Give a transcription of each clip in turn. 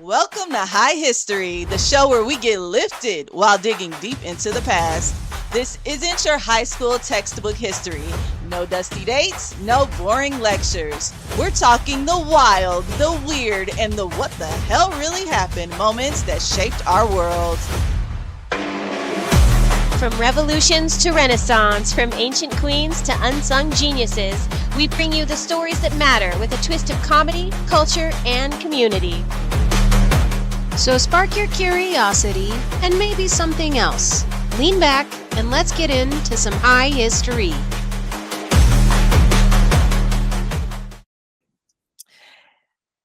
Welcome to High History, the show where we get lifted while digging deep into the past. This isn't your high school textbook history. No dusty dates, no boring lectures. We're talking the wild, the weird, and the what the hell really happened moments that shaped our world. From revolutions to renaissance, from ancient queens to unsung geniuses, we bring you the stories that matter with a twist of comedy, culture, and community. So spark your curiosity and maybe something else. Lean back and let's get into some high history.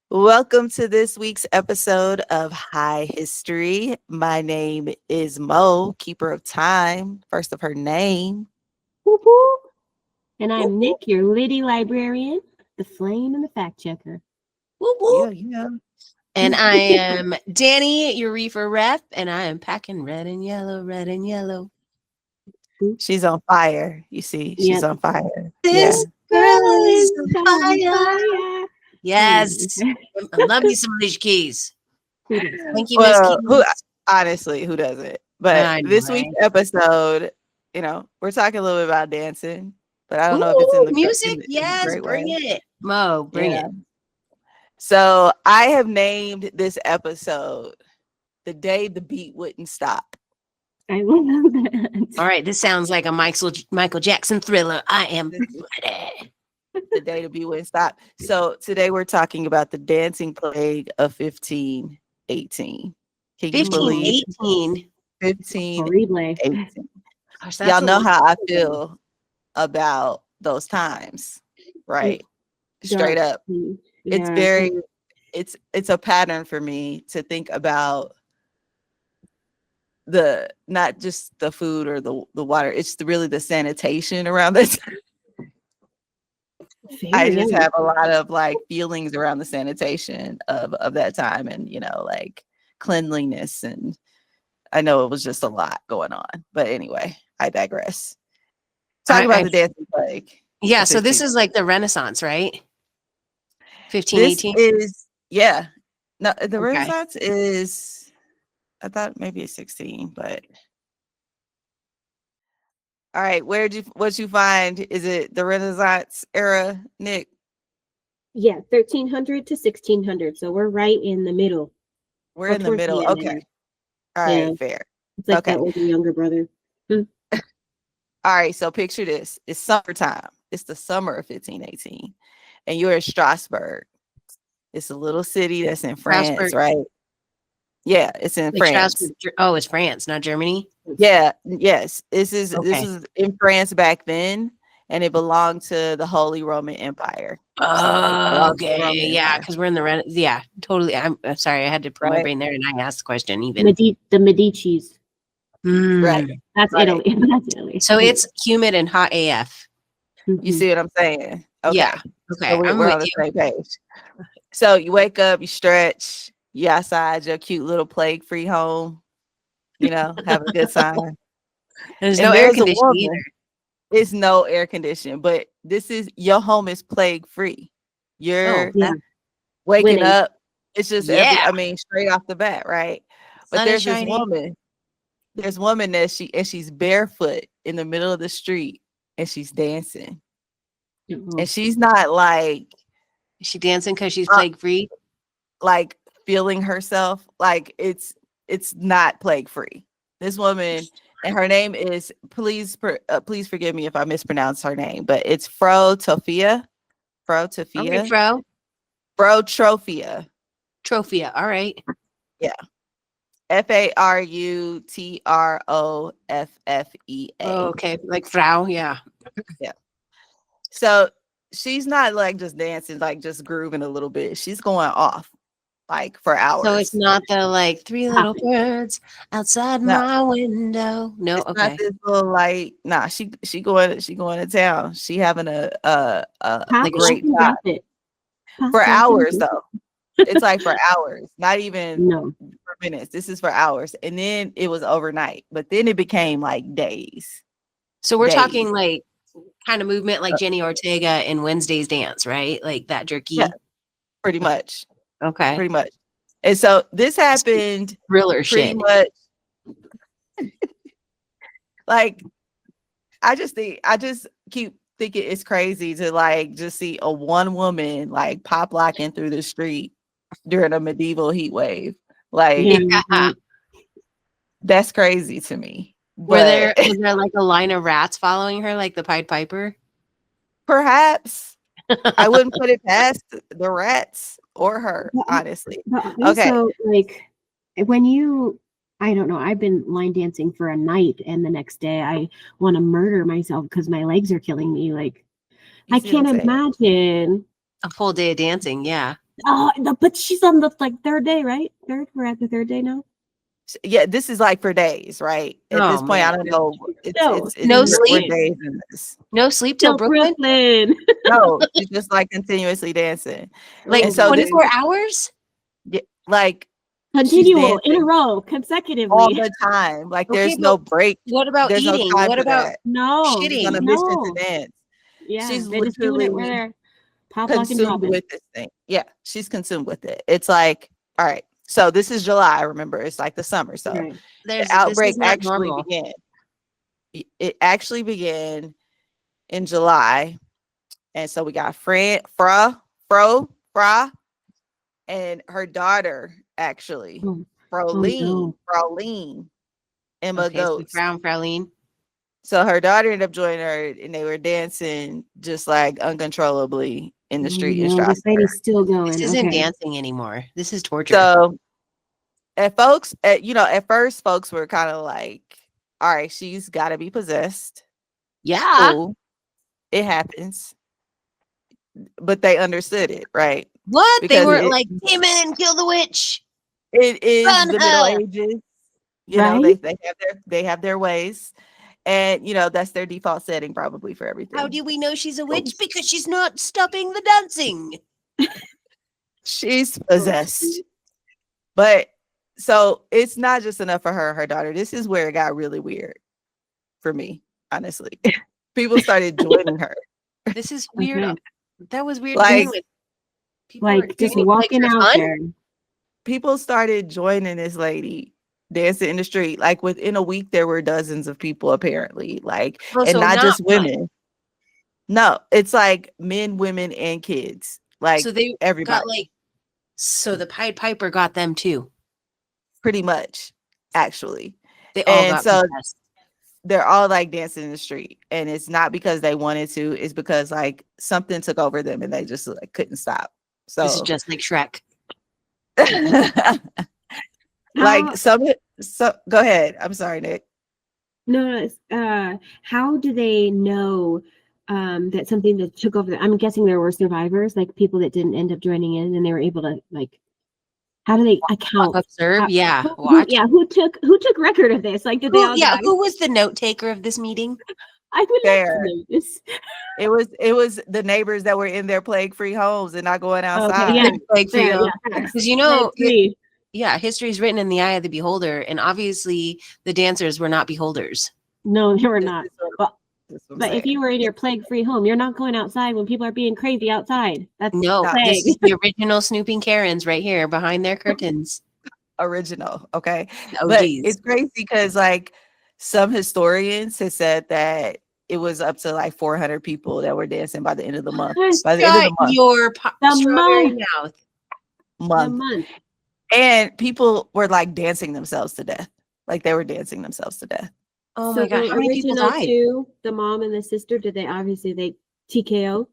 Welcome to this week's episode of High History. My name is Mo, keeper of time, first of her name. Whoop, whoop. And I'm Nick, your Liddy librarian, the flame and the fact checker. Whoop, whoop. Yeah. And I am Danny, your reefer rep, and I am packing red and yellow, red and yellow. She's on fire. You see, she's on fire. This girl is on fire. Yes. I love you some of these keys. Thank you, Miss Keys. Honestly, who doesn't? But this week's episode, we're talking a little bit about dancing, but I don't know if it's in the music. Yes, bring it. Mo, bring it. So I have named this episode "The Day the Beat Wouldn't Stop." I love that. All right, this sounds like a Michael Jackson thriller. I am ready. The day the beat wouldn't stop. So today we're talking about the dancing plague of 1518. Can you believe 1518? Gosh, y'all know how I feel about those times, right? Straight up. Yeah. It's a pattern for me to think about not just the food or the water, it's really the sanitation around this. I just have a lot of feelings around the sanitation of that time and cleanliness, and I know it was just a lot going on, but anyway, I digress. Talking about the dancing plague. Yeah, so this is like the Renaissance, right? 1518 is no, the Renaissance is, I thought maybe it's 16, but all right, what'd you find? Is it the Renaissance era, Nick? Yeah, 1300 to 1600. So we're right in the middle. We're in the middle. Okay. All right, fair. It's like that older younger brother. All right, so picture this. It's summertime. It's the summer of 1518. And you're in Strasbourg. It's a little city that's in France, right? Yeah, it's in France. Oh, it's France, not Germany. Yeah, yes. This is in France back then, and it belonged to the Holy Roman Empire. Oh, okay, yeah, because we're in the totally. I'm sorry, I had to put my brain there, and I asked the question. Even the Medicis, right? That's Italy. That's Italy. So it's humid and hot AF. You see what I'm saying? Okay. Yeah. Okay. So we're on the same page. So you wake up, you stretch, you outside your cute little plague-free home. Have a good time. There's no air conditioning either. It's no air conditioning, but your home is plague-free. You're waking up. It's just straight off the bat, right? But there's this woman. There's woman that she's barefoot in the middle of the street and she's dancing. Mm-hmm. And she's not is she dancing because she's plague-free? Feeling herself. It's not plague-free. This woman, and her name is, please forgive me if I mispronounce her name, but it's Trophia. Okay, Trophia. Trophia. All right. Yeah. Farutropffea. Oh, okay, like Frau. Yeah. Yeah. So she's not just dancing, just grooving a little bit. She's going off for hours. So it's not the three little birds outside my window. No, it's not this little nah. She going to town. She having a great time for hours though. It's for hours, not even for minutes. This is for hours, and then it was overnight. But then it became days. So we're talking kind of movement like Jenny Ortega in Wednesday's Dance, right? Like that jerky. Yeah, pretty much. Okay. Pretty much. And so this happened thriller pretty shit. much. Like, I just keep thinking it's crazy to like just see a one woman like pop locking through the street during a medieval heat wave. Like, Yeah. That's crazy to me. Was there like a line of rats following her, like the Pied Piper? Perhaps. I wouldn't put it past the rats or her, honestly. But also, like, when you, I don't know, I've been line dancing for a night, and the next day I want to murder myself because my legs are killing me. Like, I can't imagine a full day of dancing. Yeah. Oh, but she's on the like third day, right? We're at the third day now. Yeah, this is like for days, right? At this point, I don't know. It's no sleep. Days in this. No sleep till Brooklyn. No, she's just like continuously dancing, like so 24 hours. Yeah, like continual in a row, consecutively all the time. Like there's no break. What about eating? What about shitting? She's on a mission to dance. Yeah, she's they just doing it where they're pop consumed with this thing. Yeah, she's consumed with it. It's like, all right. So this is July. Remember, it's like the summer. So the outbreak actually began. It actually began in July, and so we got Fra, and her daughter actually, Fraulein, Emma Goats. Fraulein. So her daughter ended up joining her, and they were dancing just like uncontrollably in the street in Strasbourg. This lady's still going. This isn't dancing anymore. This is torture. So, at first, folks were kind of like, "All right, she's got to be possessed." Yeah, cool. It happens, but they understood it, right? What because they weren't like, "Demon, kill the witch." It is the Middle Ages. You know, they have their ways. And, that's their default setting probably for everything. How do we know she's a witch? Because she's not stopping the dancing. She's possessed. But so it's not just enough for her daughter. This is where it got really weird for me, honestly. People started joining her. This is weird. Okay. That was weird. Like just walking out there. People started joining this lady dancing in the street. Like within a week, there were dozens of people apparently. Like, and so not just women. No, it's like men, women, and kids. Like, so they everybody. Got so the Pied Piper got them too. Pretty much, actually. They all got possessed. They're all like dancing in the street, and it's not because they wanted to. It's because like something took over them, and they just like couldn't stop. So this is just like Shrek. Like so go ahead. I'm sorry, Nick. No, how do they know that something that took over? I'm guessing there were survivors, like people that didn't end up joining in, and they were able to like. How do they account? Observe, Who took record of this? Like, did they all? Yeah, who was the note taker of this meeting? I would like to know this. It was the neighbors that were in their plague-free homes and not going outside. Okay, yeah, plague-free. Because history is written in the eye of the beholder, and obviously the dancers were not beholders. No, they were not. But if you were in your plague-free home, you're not going outside when people are being crazy outside. That's this is the original snooping Karens right here behind their curtains. Original, okay. But it's crazy because like some historians have said that it was up to like 400 people that were dancing by the end of the month. By the end of the month. And people were like dancing themselves to death. Like they were dancing themselves to death. Oh my God! How many people died? The mom and the sister. Did they TKO?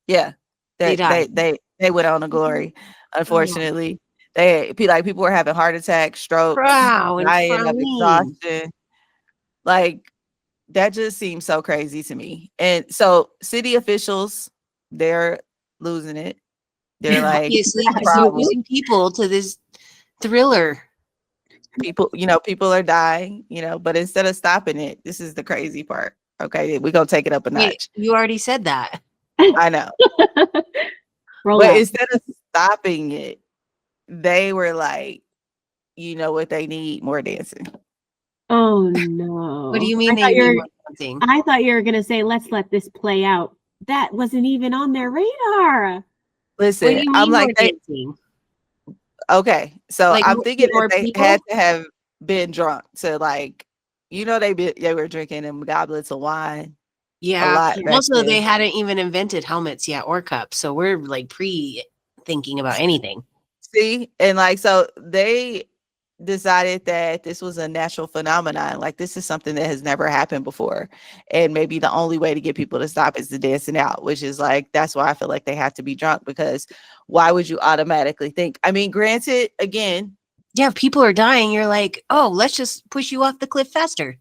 Yeah, they died. They went on to glory. Unfortunately, people were having heart attacks, strokes, dying of exhaustion. Like that just seems so crazy to me. And so city officials, they're losing it. They're like losing people to this thriller. People are dying, but instead of stopping it, this is the crazy part. Okay, we're gonna take it up a notch. You already said that. I know. But instead of stopping it, they were like, you know what they need? More dancing. Oh no. What do you mean they need more dancing? I thought you were gonna say, let's let this play out. That wasn't even on their radar. Listen, I'm like dancing. Okay, so Like I'm thinking that more they people? had to have been drunk to like, they were drinking them goblets of wine a Yeah. lot back Also, they then. hadn't even invented helmets yet or cups, so we're like thinking about anything. See, and like so they decided that this was a natural phenomenon. Like this is something that has never happened before, and maybe the only way to get people to stop is to dancing out, which is like that's why I feel like they have to be drunk because why would you automatically think? I mean, granted, again. Yeah, if people are dying, you're like, oh, let's just push you off the cliff faster.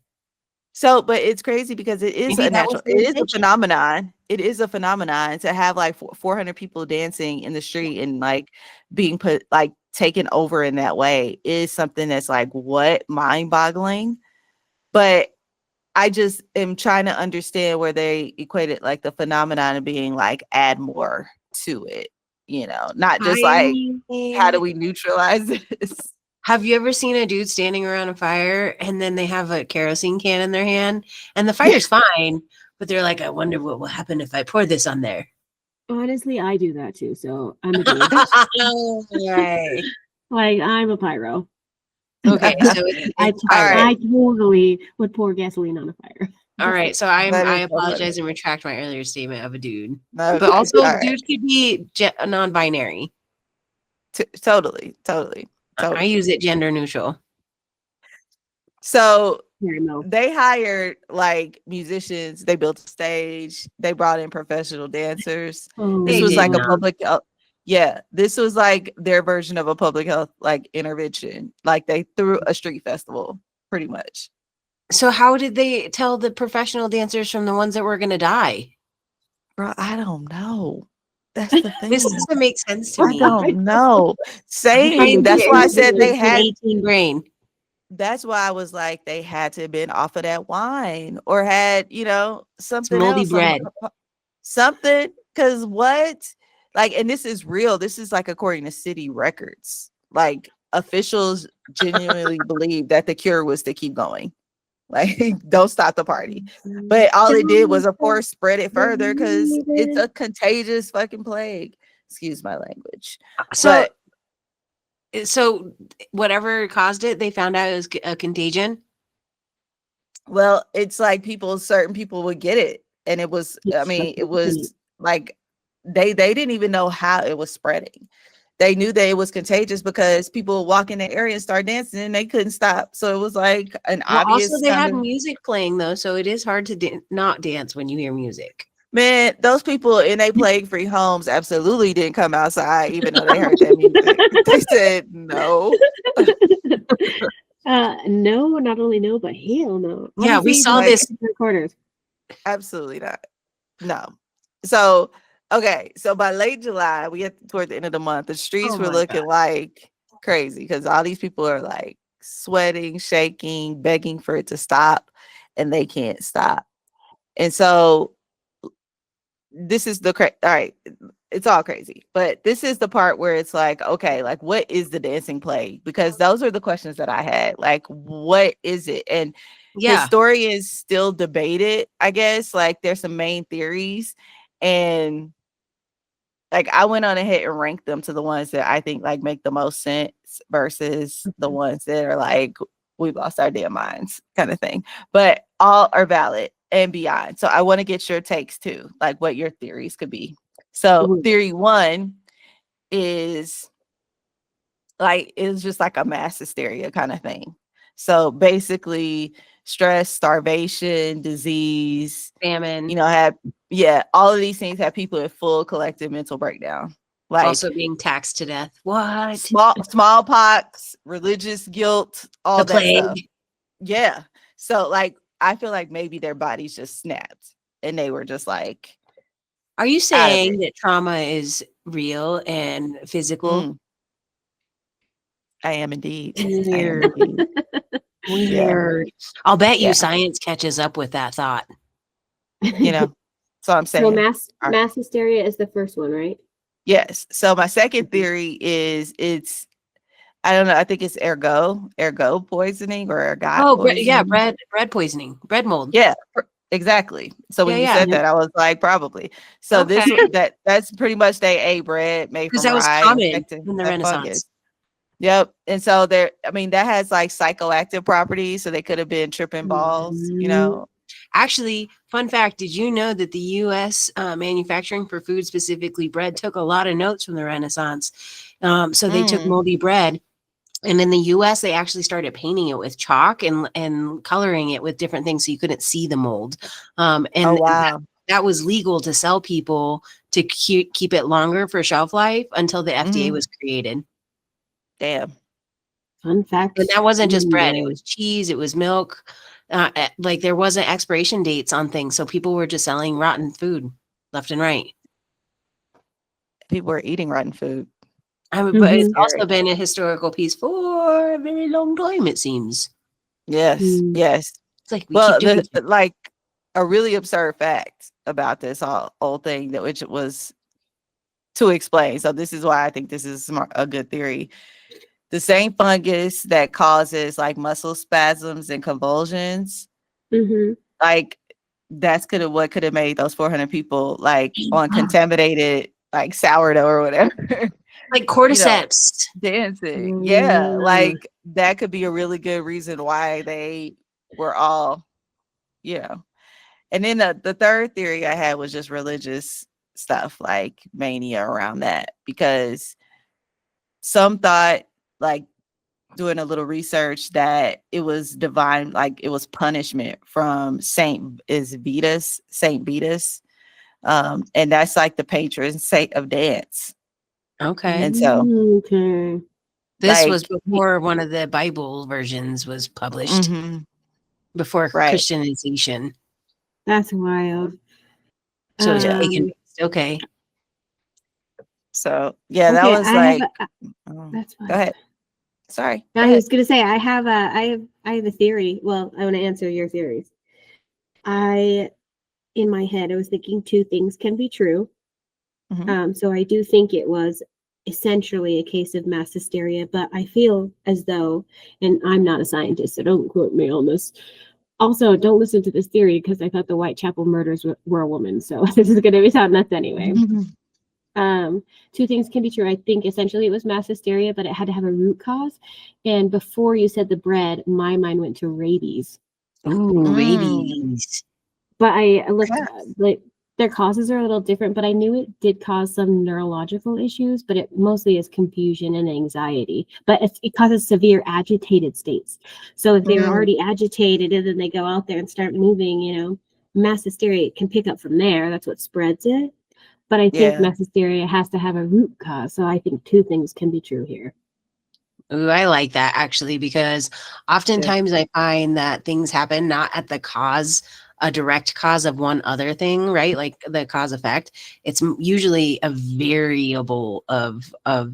So, but it's crazy because it is Maybe a that was natural, the it is a intention. phenomenon. It is a phenomenon to have like 400 people dancing in the street and like being put like taken over in that way is something that's like what mind boggling. But I just am trying to understand where they equated like the phenomenon of being like add more to it, not just like how do we neutralize this? Have you ever seen a dude standing around a fire and then they have a kerosene can in their hand and the fire's fine, but they're like, I wonder what will happen if I pour this on there. Honestly, I do that too. So I'm a dude. Right. Like I'm a pyro. Okay, so I totally would pour gasoline on a fire. All right, so I so apologize and retract my earlier statement of a dude. Okay, but also, all right. dude could be non-binary. Totally. I use it gender neutral. So they hired like musicians. They built a stage. They brought in professional dancers. This was like a public. This was like their version of a public health like intervention. Like they threw a street festival, pretty much. So how did they tell the professional dancers from the ones that were going to die? Bro, I don't know. That's the thing. This doesn't make sense to me. I don't know. Same. That's why I said they had 18 brain. That's why I was like, they had to have been off of that wine or had, something moldy else. Bread. Something. Because what? Like, and this is real. This is like according to city records. Like officials genuinely believe that the cure was to keep going. Like, don't stop the party. But all it did was, of course, spread it further because it's a contagious fucking plague. Excuse my language. So whatever caused it, they found out it was a contagion. Well, it's like certain people would get it. And it was, it was like, they didn't even know how it was spreading. They knew that it was contagious because people walk in the area and start dancing and they couldn't stop. So it was like an obvious. Also, they had music playing though. So it is hard to not dance when you hear music. Man, those people in a plague-free homes absolutely didn't come outside, even though they heard that music. They said no. No, not only no, but hell no. Yeah, we saw this recorders. Absolutely not. No. So, okay. So by late July, we get toward the end of the month, the streets were looking like crazy because all these people are like sweating, shaking, begging for it to stop, and they can't stop. And so this is all right, it's all crazy, but this is the part where it's like, okay, like what is the dancing plague? Because those are the questions that I had. Like, what is it? And historians still debate it, I guess. Like there's some main theories, and like I went on ahead and ranked them to the ones that I think like make the most sense versus the ones that are like we've lost our damn minds kind of thing. But all are valid and beyond. So I want to get your takes too, like what your theories could be. So theory one is like, it's just like a mass hysteria kind of thing. So basically stress, starvation, disease, famine, all of these things have people in full collective mental breakdown. Like also being taxed to death. What? Smallpox, religious guilt, all the that plague. Stuff. Yeah. So like, I feel like maybe their bodies just snapped and they were just like. Are you saying that trauma is real and physical? I am indeed. Weird. Weird. I'll bet you science catches up with that thought. So I'm saying. So mass hysteria is the first one, right? Yes. So my second theory is I don't know. I think it's ergot poisoning or ergot poisoning. Bread poisoning, bread mold. Yeah, exactly. So when you said that, I was like, probably. So that's pretty much they ate bread made from rye. Because that was common in the Renaissance. Fungus. Yep. And so that has like psychoactive properties. So they could have been tripping balls, Actually, fun fact, did you know that the U.S. Manufacturing for food, specifically bread, took a lot of notes from the Renaissance? So they took moldy bread. And in the U.S., they actually started painting it with chalk and coloring it with different things so you couldn't see the mold. And that was legal to sell people to keep it longer for shelf life until the FDA was created. Damn. Fun fact. And that wasn't just bread. It was cheese. It was milk. Like there wasn't expiration dates on things. So people were just selling rotten food left and right. People were eating rotten food. But it's also been a historical piece for a very long time, it seems. Yes, yes. It's like like a really absurd fact about this whole thing, which was to explain. So this is why I think this is a good theory. The same fungus that causes like muscle spasms and convulsions, like that's what could have made those 400 people like on contaminated like sourdough or whatever. Like cordyceps dancing. Yeah. Like that could be a really good reason why they were all, And then the third theory I had was just religious stuff, like mania around that, because some thought, like doing a little research, that it was divine, like it was punishment from Saint Vitus. And that's like the patron saint of dance. Okay. And so this was before one of the Bible versions was published, before Christianization. That's wild. So okay. So that was that's fine. Go ahead. Sorry. I was gonna say I have a theory. Well, I want to answer your theories. In my head, I was thinking two things can be true. So I do think it was essentially a case of mass hysteria, but I feel as though, and I'm not a scientist, so don't quote me on this. Also, don't listen to this theory because I thought the Whitechapel murders were a woman. So this is going to be sound nuts anyway. Two things can be true. I think essentially it was mass hysteria, but it had to have a root cause. And before you said the bread, my mind went to rabies. Ooh, rabies. But I looked like their causes are a little different, but I knew it did cause some neurological issues, but it mostly is confusion and anxiety. But it causes severe agitated states. So if they're already agitated and then they go out there and start moving, mass hysteria can pick up from there. That's what spreads it. But I think mass hysteria has to have a root cause. So I think two things can be true here. Ooh, I like that actually, because oftentimes I find that things happen not at a direct cause of one other thing, right? Like the cause effect. It's usually a variable of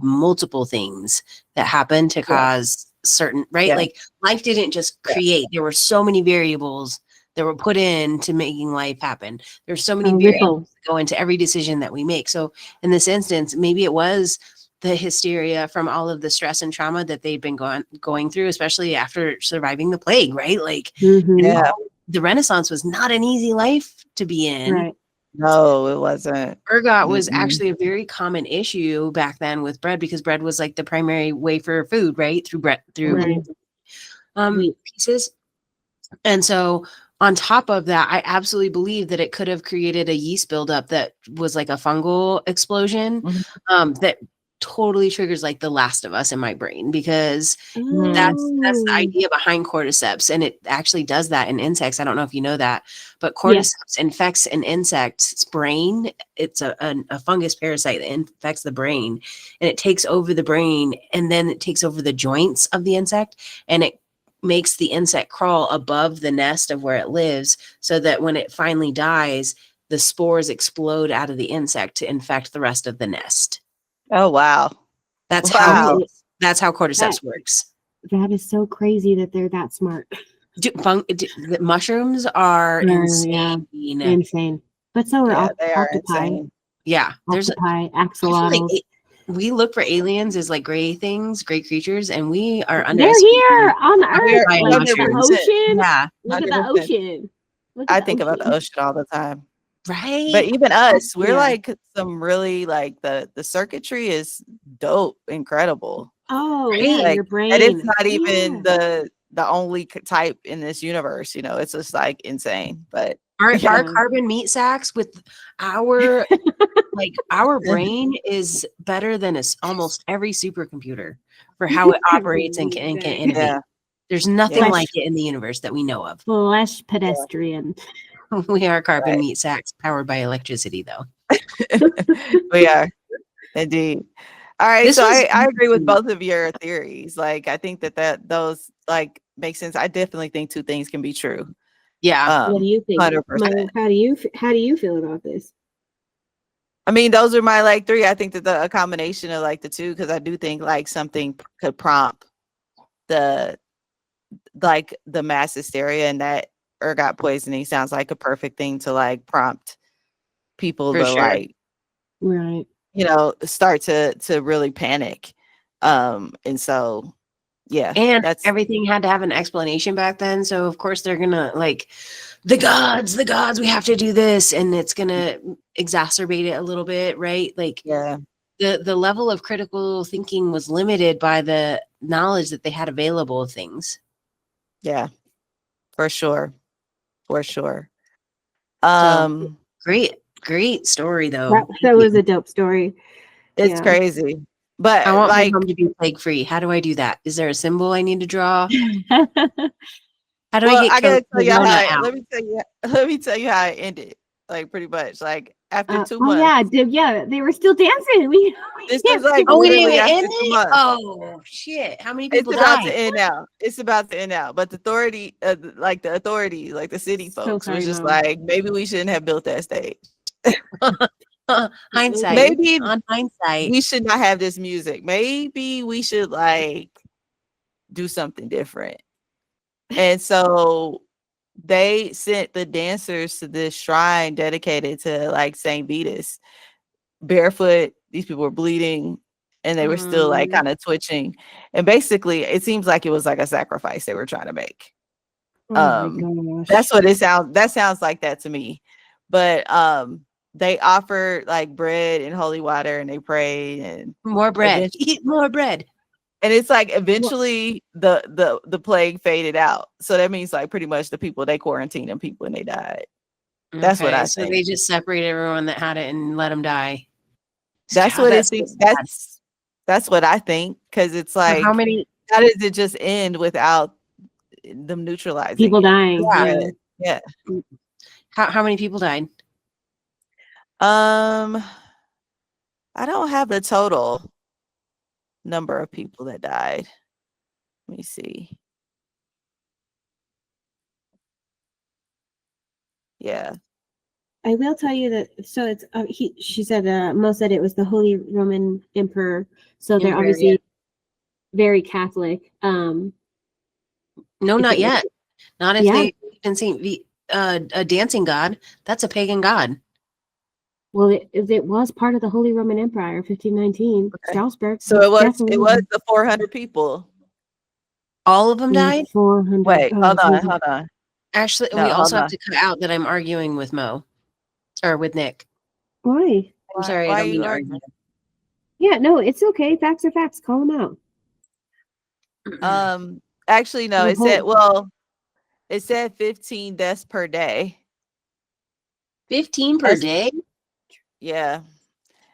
multiple things that happen to cause certain, right? Like life didn't just create. There were so many variables that were put into making life happen. There's so many variables that go into every decision that we make. So in this instance, maybe it was the hysteria from all of the stress and trauma that they'd been going through, especially after surviving the plague, right? Like, the Renaissance was not an easy life to be in. Right. No, it wasn't. Ergot was actually a very common issue back then with bread, because bread was like the primary way for food, right? Through pieces. And so on top of that, I absolutely believe that it could have created a yeast buildup that was like a fungal explosion that totally triggers like The Last of Us in my brain, because that's the idea behind cordyceps, and it actually does that in insects. I don't know if you know that, but cordyceps infects an insect's brain. It's a fungus parasite that infects the brain, and it takes over the brain, and then it takes over the joints of the insect, and it makes the insect crawl above the nest of where it lives, so that when it finally dies, the spores explode out of the insect to infect the rest of the nest. Oh, wow. That's how cordyceps works. That is so crazy that they're that smart. The mushrooms are insane. Insane. But so are octopi. Yeah. There's axolotls. We look for aliens as like gray creatures, and we are they're here on the earth. Like the ocean. Yeah. Look at the ocean. I think about the ocean all the time. Right. But even us, we're like some really like the circuitry is dope, incredible. Oh, right? yeah, Like, your brain. and it's not even Yeah. the only type in this universe. It's just like insane. But Our Yeah. carbon meat sacks with our our brain is better than almost every supercomputer for how it operates and can innovate. yeah, There's nothing Yeah. like it in the universe that we know of. Flesh pedestrian. We are carbon Right. meat sacks powered by electricity, though. we are indeed. All right, This so was I agree with both of your theories. Like, I think that those like make sense. I definitely think two things can be true. Yeah. What do you think? 100%. Mo, how do you feel about this? I mean, those are my like three. I think that a combination of like the two, because I do think like something could prompt the mass hysteria, and that ergot poisoning sounds like a perfect thing to like prompt people For to sure. like, Right. start to really panic. And so yeah, And that's everything had to have an explanation back then. So of course they're gonna the gods, we have to do this, and it's gonna exacerbate it a little bit, right? Like yeah, the level of critical thinking was limited by the knowledge that they had available of things. yeah, for sure. So Um great story though. That was a dope story. it's Yeah. crazy. I But want my like, home to be plague free. How do I do that? Is there a symbol I need to draw? How do well, I I get gotta tell you Corona how out? let me tell you how it ended. Like, pretty much like after 2 oh months. yeah, they were still dancing. We This can't is like skip over We didn't literally even after end 2 it? months. Oh shit. How many people It's about to died? end now. It's about to end now. But the authority, like the authorities, like the city So folks, was sorry, just Mom. like, maybe we shouldn't have built that stage. Hindsight. Maybe On hindsight. we should not have this music. Maybe we should like do something different. And so they sent the dancers to this shrine dedicated to like Saint Vitus, barefoot. These people were bleeding and they were still like kind of twitching. And basically it seems like it was like a sacrifice they were trying to make. Oh my gosh. That's what that sounds like that to me. But they offered like bread and holy water and they prayed and More bread. Eat more bread. and it's like eventually the plague faded out. So that means like pretty much the people they quarantined and people and they died. That's what I So think. they just separated everyone that had it and let them die. That's God, what it that's seems. so sad. That's what I think. Because it's like, how many how does it just end without them neutralizing people it? dying? Yeah. how many people died? I don't have the total number of people that died. Let me see. Yeah. I will tell you that. So it's she said Mo said it was the Holy Roman Emperor. So they're obviously very Catholic. No, not yet. Not if they in a dancing god. That's a pagan god. Well, it was part of the Holy Roman Empire, 1519, Strasbourg. So it was the 400 people. All of them died? 400. Wait, hold on. Actually, we also have to cut out that I'm arguing with Mo or with Nick. Why? I'm sorry, I don't mean to argue. Yeah, no, it's okay. Facts are facts. Call them out. Actually, no. It said 15 deaths per day. 15 per day? Yeah.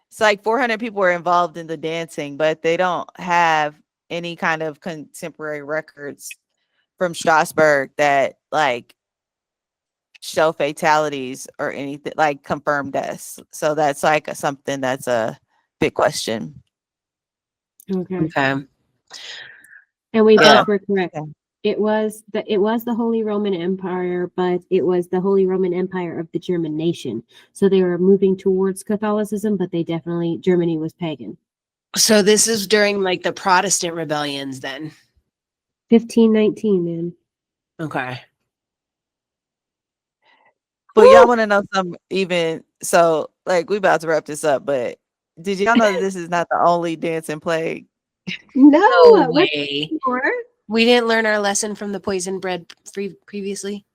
It's like 400 people were involved in the dancing, but they don't have any kind of contemporary records from Strasbourg that like show fatalities or anything like confirmed deaths. So that's like something that's a big question. Okay. And we both were correct. It was the Holy Roman Empire, but it was the Holy Roman Empire of the German nation. So they were moving towards Catholicism, but Germany was pagan. So this is during like the Protestant rebellions then? 1519, man. Okay. But y'all want to know something even so like we about to wrap this up, but did y'all know that this is not the only dancing plague? No way. We didn't learn our lesson from the poison bread previously.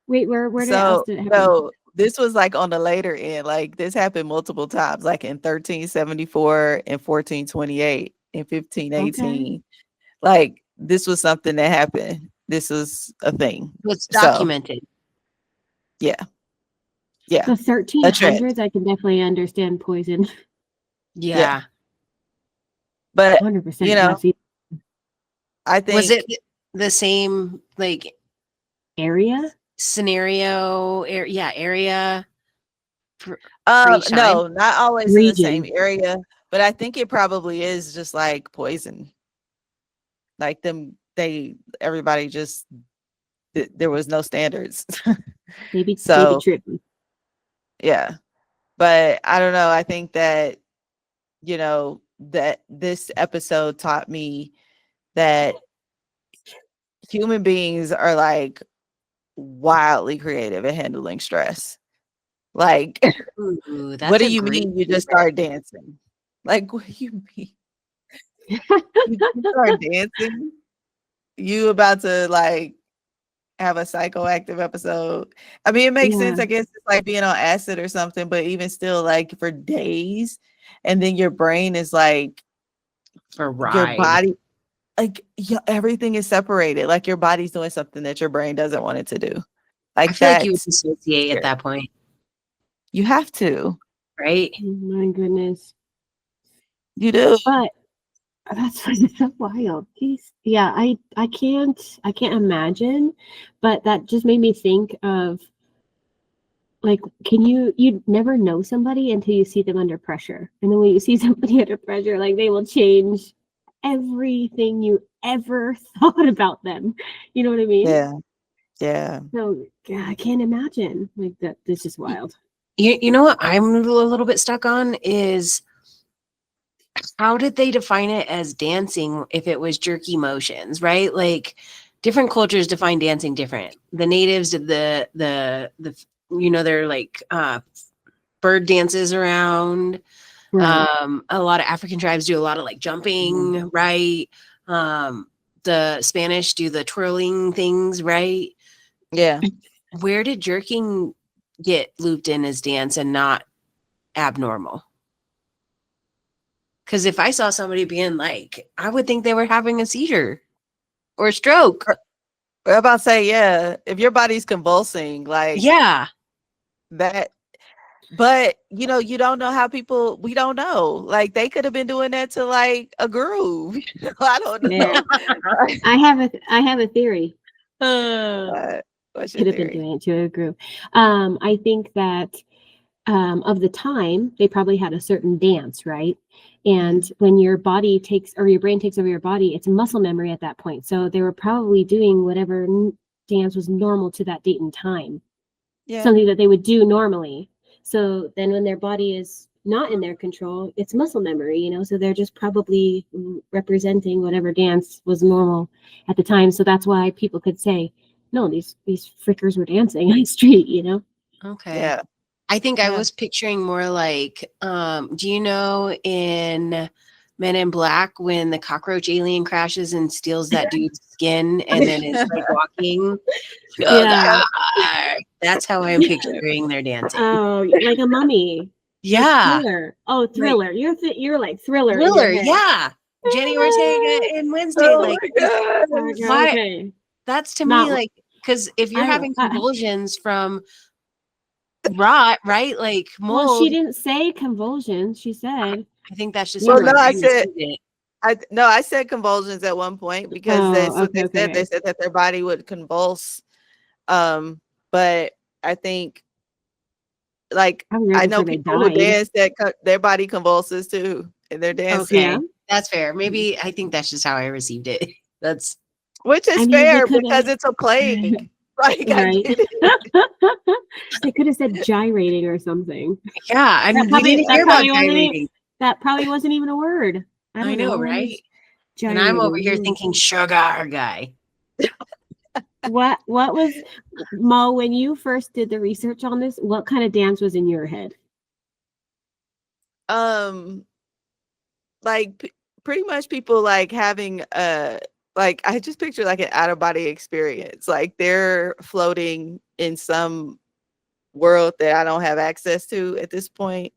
Wait, where else did it happen? So this was like on the later end. Like this happened multiple times, like in 1374 and 1428. in 1518. Like this was something that happened. This was a thing. It's documented. So, yeah. Yeah. The 1300s, I can definitely understand poison. Yeah. But 100%. you know, I think, was it the same like area scenario? Area. no, not always region. in the same area, but I think it probably is just like poison. Like everybody just there was no standards. Maybe So tripping. yeah, but I don't know. I think that you know that this episode taught me that human beings are like wildly creative at handling stress. Like, Ooh, what do you mean you just start dancing? Like, what do you mean? You start dancing? You about to like have a psychoactive episode? I mean, it makes sense. I guess it's like being on acid or something, but even still, like for days, and then your brain is like your body, like everything is separated. Like your body's doing something that your brain doesn't want it to do. Like I feel like you would dissociate at that point. You have to, right? Oh my goodness, you do. But that's so wild. Yeah, I can't imagine, but that just made me think of like, you never know somebody until you see them under pressure, and then when you see somebody under pressure, like they will change everything you ever thought about them. You know what I mean? Yeah. So yeah, I can't imagine like that. This is wild. You know what I'm a little bit stuck on is how did they define it as dancing if it was jerky motions, right? Like different cultures define dancing different. The natives did the they're like bird dances around. Right. A lot of African tribes do a lot of like jumping, right? The Spanish do the twirling things, right? Yeah. Where did jerking get looped in as dance and not abnormal? Because if I saw somebody being like, I would think they were having a seizure or a stroke. I'm about to say, yeah, if your body's convulsing, like, yeah, that. But you know, you don't know how we don't know. Like they could have been doing that to like a groove. I don't know. Yeah. I have a theory. What's your could have been doing it to a groove. I think that of the time they probably had a certain dance, right? And when your body takes, or your brain takes over your body, it's muscle memory at that point. So they were probably doing whatever dance was normal to that date and time. Yeah. Something that they would do normally. So then when their body is not in their control, it's muscle memory, you know? So they're just probably representing whatever dance was normal at the time. So that's why people could say, no, these frickers were dancing on the street, you know? Okay. Yeah. I think I was picturing more like, do you know in Men in Black when the cockroach alien crashes and steals that dude's skin and then it's like walking? Yeah. That's how I'm picturing their dancing. Oh, like a mummy. Yeah. Thriller. Oh, Thriller. Right. You're like Thriller. Thriller, yeah. Jenny Ortega and Wednesday. Like, why? Okay. That's to me like, because if you're having convulsions from rot, right? Like mold. Well, she didn't say convulsions. She said. I think that's just. Well, no, I said convulsions at one point because that's what they said. They said that their body would convulse. But I think, like, I know people who dance that their body convulses too, and they're dancing. Okay, that's fair. Maybe I think that's just how I received it. That's which is fair because it's a plague. Like, right. They could have said gyrating or something. Yeah, I mean, we didn't hear about gyrating. That probably wasn't even a word. I know, right? Gyrating. And I'm over here thinking sugar guy. What was, Mo, when you first did the research on this, what kind of dance was in your head? Like pretty much people like having like I just picture like an out of body experience. Like they're floating in some world that I don't have access to at this point,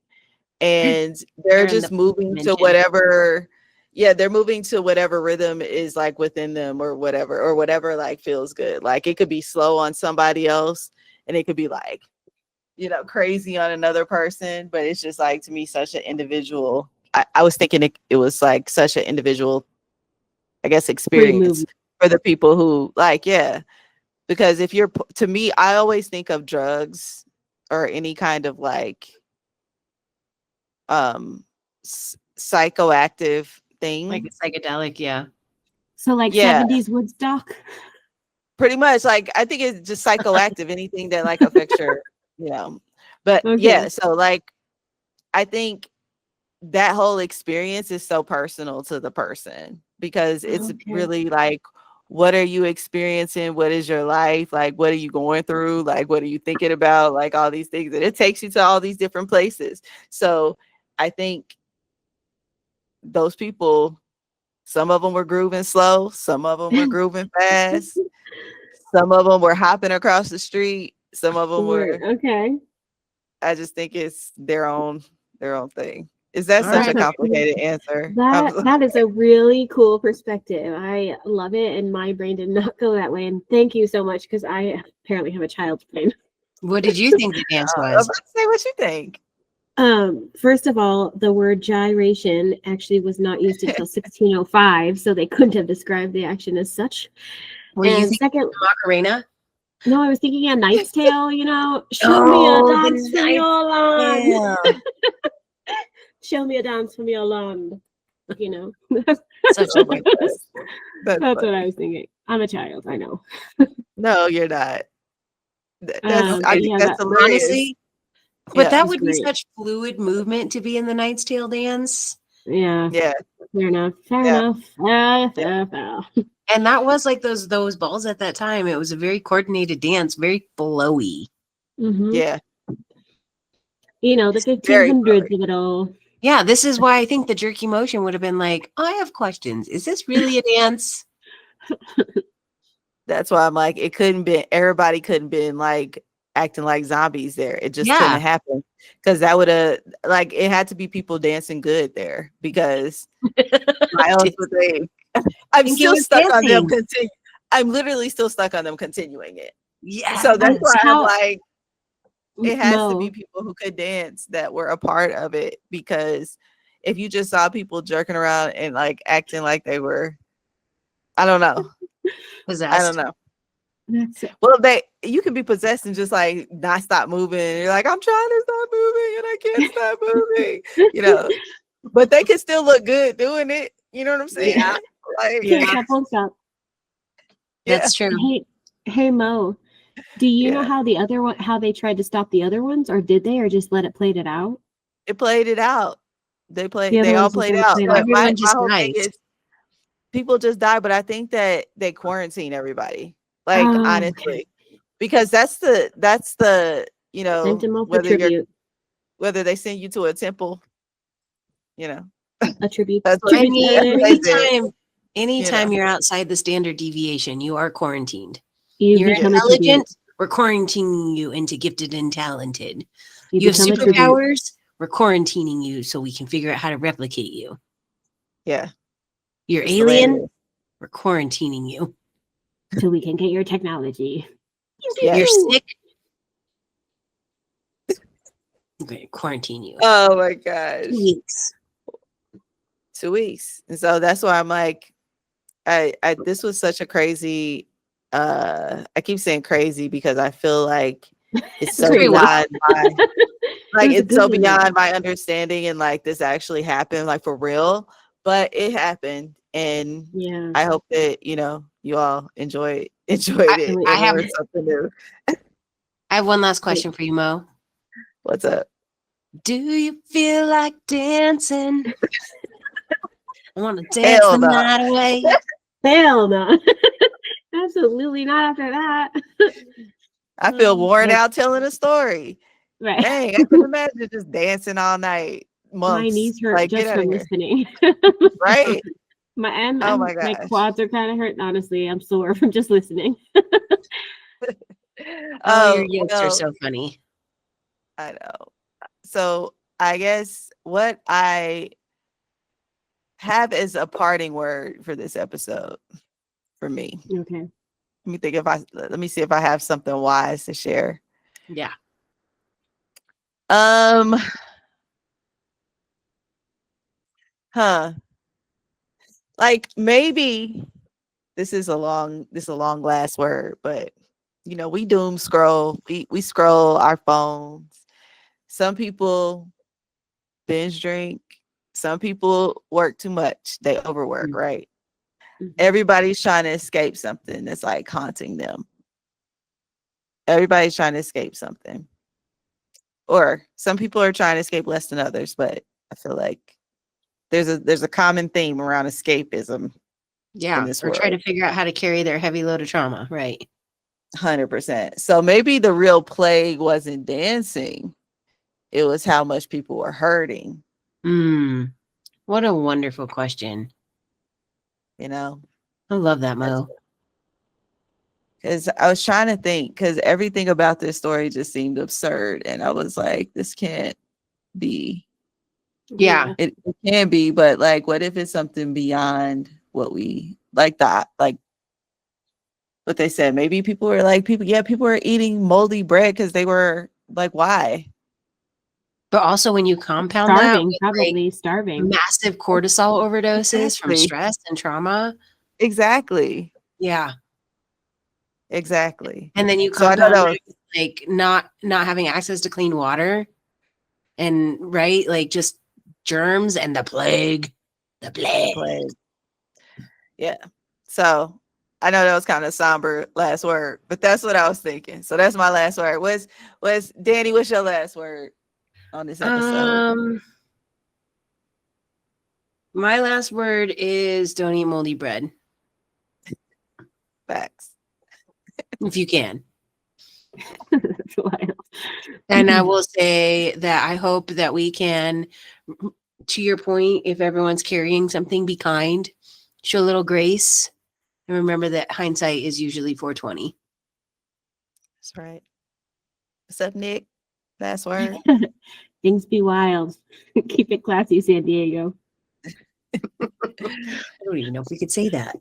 and they're just moving to whatever Yeah, they're moving to whatever rhythm is like within them or whatever like feels good. Like it could be slow on somebody else and it could be like, crazy on another person, but it's just like, to me, such an individual. I was thinking it was like such an individual, I guess, experience for the people who like, yeah, because if you're, to me, I always think of drugs or any kind of like psychoactive thing, like a psychedelic. Yeah. So like 70s Woodstock. Pretty much. Like I think it's just psychoactive, anything that like affects your, but yeah, so like I think that whole experience is so personal to the person because it's really like, what are you experiencing? What is your life? Like, what are you going through? Like, what are you thinking about? Like all these things, and it takes you to all these different places. So I think those people, some of them were grooving slow, some of them were grooving fast, some of them were hopping across the street, some of them were I just think it's their own thing. Is that such a complicated answer? That is a really cool perspective. I love it, and my brain did not go that way. And thank you so much, because I apparently have a child's brain. What did you think the dance was? Say what you think. First of all, the word gyration actually was not used until 1605, so they couldn't have described the action as such. Were you thinking Macarena? No, I was thinking a Knight's Tale. Show me a dance from your land. Show me a dance from your land. Such a good That's what I was thinking. I'm a child, I know. No, you're not. I think that's hilarious. Honestly, but that would be such fluid movement to be in the Knight's Tale dance. Yeah. Fair enough. And that was like those balls at that time. It was a very coordinated dance, very flowy. Mm-hmm. Yeah. The 1500s of it all. Yeah, this is why I think the jerky motion would have been like, I have questions. Is this really a dance? That's why I'm like, everybody couldn't been like acting like zombies there. It just couldn't happen, because that would have, like, it had to be people dancing good there, because I also think I'm still stuck on them continuing. I'm literally still stuck on them continuing it. Yeah. So that's why I'm like, it has to be people who could dance that were a part of it, because if you just saw people jerking around and like acting like they were, I don't know. Possessed. I don't know. Well, you can be possessed and just like not stop moving. You're like, I'm trying to stop moving and I can't stop moving, but they can still look good doing it. You know what I'm saying? Yeah. Won't stop. That's true. Hey Mo, do you know how how they tried to stop the other ones, or did they, or just let it play it out? It played it out. They all played it out. Everyone just died. People just die, but I think that they quarantine everybody. Like, honestly, because that's the whether they send you to a temple, a tribute. That's what anytime you're outside the standard deviation, you are quarantined. You're intelligent, we're quarantining you into gifted and talented. You have superpowers, we're quarantining you so we can figure out how to replicate you. Yeah. You're alien, we're quarantining you. So we can get your technology. You're sick. Okay, quarantine you. Oh my gosh. 2 weeks. 2 weeks. And so that's why I'm like, this was such a crazy, I keep saying crazy because I feel like it's so beyond it's so beyond my understanding, and like this actually happened, like for real, but it happened. And I hope that, you all enjoyed it. I have something new. I have one last question for you, Mo. What's up? Do you feel like dancing? I want to dance the night away. Hell no. Absolutely not after that. I feel worn out telling a story. Right. Dang, I can imagine just dancing all night. Months. My knees hurt just from listening. Right. My quads are kind of hurt. Honestly, I'm sore from just listening. Your jokes are so funny. I know. So I guess what I have as a parting word for this episode for me. Okay. Let me see if I have something wise to share. Yeah. Like maybe this is a long last word, but we doom scroll. We scroll our phones. Some people binge drink. Some people work too much. They overwork, right? Mm-hmm. Everybody's trying to escape something that's like haunting them. Everybody's trying to escape something. Or some people are trying to escape less than others, but I feel like there's a common theme around escapism. Yeah, or try to figure out how to carry their heavy load of trauma, right? 100%. So maybe the real plague wasn't dancing. It was how much people were hurting. What a wonderful question. I love that, Mo. Because I was trying to think, because everything about this story just seemed absurd. And I was like, this can't be. Yeah. It can be, but like, what if it's something beyond what we like that? Like what they said, maybe people were eating moldy bread because they were like, why? But also when you compound starving, massive cortisol overdoses from stress and trauma. Exactly. Yeah. Exactly. And then you compound like not having access to clean water and like just germs and the plague. Yeah. So I know that was kind of somber last word, but that's what I was thinking. So that's my last word. Was Danny, what's your last word on this episode? My last word is don't eat moldy bread. Facts. If you can. And I will say that I hope that we can, to your point, if everyone's carrying something, be kind, show a little grace, and remember that hindsight is usually 420. That's right. What's up, Nick? Last word. Things be wild. Keep it classy, San Diego. I don't even know if we could say that.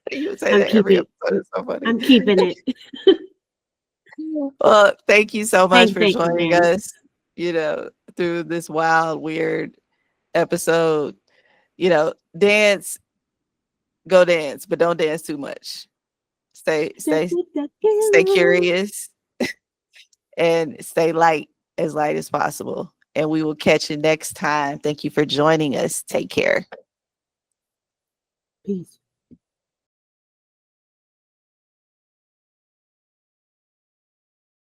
You say that every episode. It's so funny. I'm keeping it. Well, thank you so much for joining us, through this wild, weird episode. Dance, go dance, but don't dance too much. Stay curious and stay light as possible. And we will catch you next time. Thank you for joining us. Take care. Peace.